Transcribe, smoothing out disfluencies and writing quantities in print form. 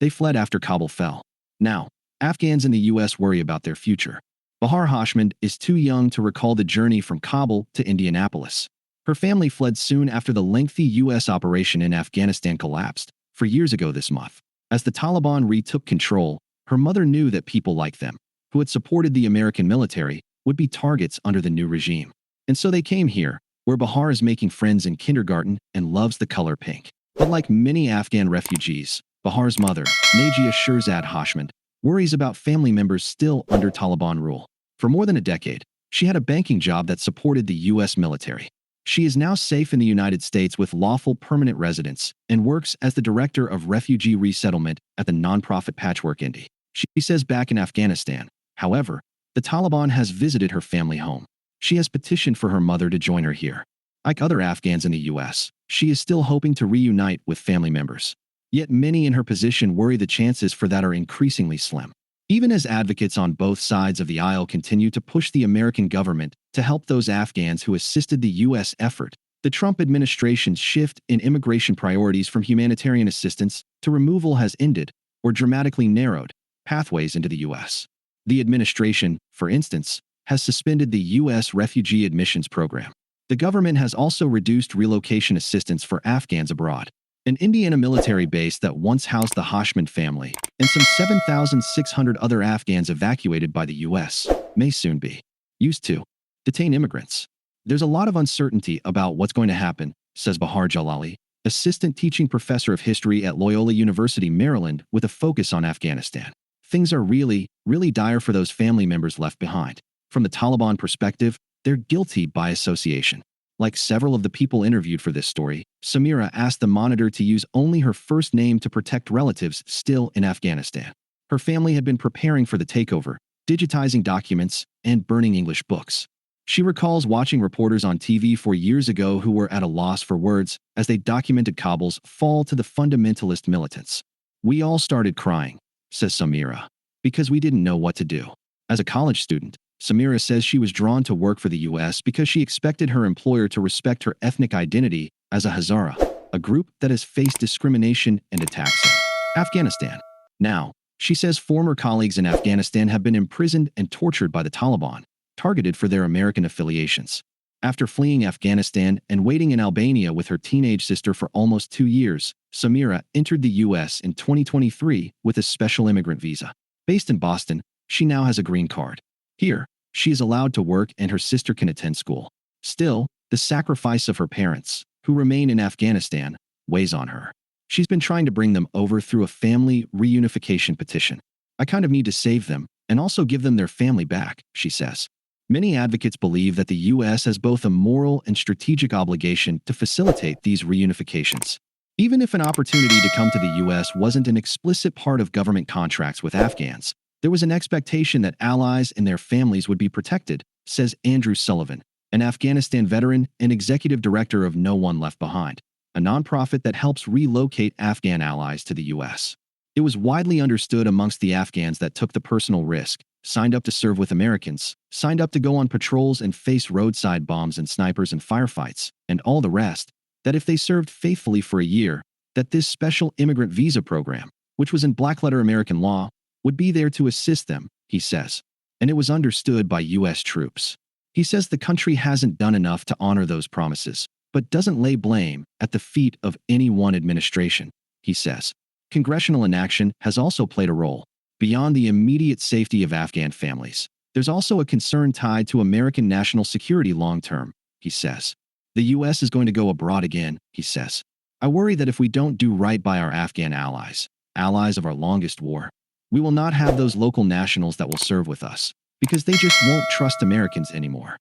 They fled after Kabul fell. Now, Afghans in the U.S. worry about their future. Bahar Hashmand is too young to recall the journey from Kabul to Indianapolis. Her family fled soon after the lengthy U.S. operation in Afghanistan collapsed, 4 years ago this month. As the Taliban retook control, her mother knew that people like them, who had supported the American military, would be targets under the new regime. And so they came here, where Bahar is making friends in kindergarten and loves the color pink. But like many Afghan refugees, Bahar's mother, Najia Shirzad Hashmand, worries about family members still under Taliban rule. For more than a decade, she had a banking job that supported the U.S. military. She is now safe in the United States with lawful permanent residence and works as the director of refugee resettlement at the nonprofit Patchwork Indy. She says back in Afghanistan, however, the Taliban has visited her family home. She has petitioned for her mother to join her here. Like other Afghans in the U.S., she is still hoping to reunite with family members. Yet many in her position worry the chances for that are increasingly slim. Even as advocates on both sides of the aisle continue to push the American government to help those Afghans who assisted the U.S. effort, the Trump administration's shift in immigration priorities from humanitarian assistance to removal has ended or dramatically narrowed pathways into the U.S. The administration, for instance, has suspended the U.S. refugee admissions program. The government has also reduced relocation assistance for Afghans abroad. An Indiana military base that once housed the Hashmand family and some 7,600 other Afghans evacuated by the U.S. may soon be used to detain immigrants. There's a lot of uncertainty about what's going to happen, says Bahar Jalali, assistant teaching professor of history at Loyola University, Maryland, with a focus on Afghanistan. Things are really, really dire for those family members left behind. From the Taliban perspective, they're guilty by association. Like several of the people interviewed for this story, Samira asked the Monitor to use only her first name to protect relatives still in Afghanistan. Her family had been preparing for the takeover, digitizing documents, and burning English books. She recalls watching reporters on TV 4 years ago who were at a loss for words as they documented Kabul's fall to the fundamentalist militants. "We all started crying," says Samira, "because we didn't know what to do." As a college student, Samira says she was drawn to work for the U.S. because she expected her employer to respect her ethnic identity as a Hazara, a group that has faced discrimination and attacks in Afghanistan. Now, she says former colleagues in Afghanistan have been imprisoned and tortured by the Taliban, targeted for their American affiliations. After fleeing Afghanistan and waiting in Albania with her teenage sister for almost 2 years, Samira entered the U.S. in 2023 with a special immigrant visa. Based in Boston, she now has a green card. Here, she is allowed to work and her sister can attend school. Still, the sacrifice of her parents, who remain in Afghanistan, weighs on her. She's been trying to bring them over through a family reunification petition. "I kind of need to save them and also give them their family back," she says. Many advocates believe that the U.S. has both a moral and strategic obligation to facilitate these reunifications. Even if an opportunity to come to the U.S. wasn't an explicit part of government contracts with Afghans, there was an expectation that allies and their families would be protected, says Andrew Sullivan, an Afghanistan veteran and executive director of No One Left Behind, a nonprofit that helps relocate Afghan allies to the U.S. It was widely understood amongst the Afghans that took the personal risk, signed up to serve with Americans, signed up to go on patrols and face roadside bombs and snipers and firefights, and all the rest, that if they served faithfully for a year, that this special immigrant visa program, which was in black-letter American law, would be there to assist them, he says. And it was understood by U.S. troops. He says the country hasn't done enough to honor those promises, but doesn't lay blame at the feet of any one administration, he says. Congressional inaction has also played a role. Beyond the immediate safety of Afghan families, there's also a concern tied to American national security long-term, he says. The U.S. is going to go abroad again, he says. "I worry that if we don't do right by our Afghan allies of our longest war, we will not have those local nationals that will serve with us, because they just won't trust Americans anymore."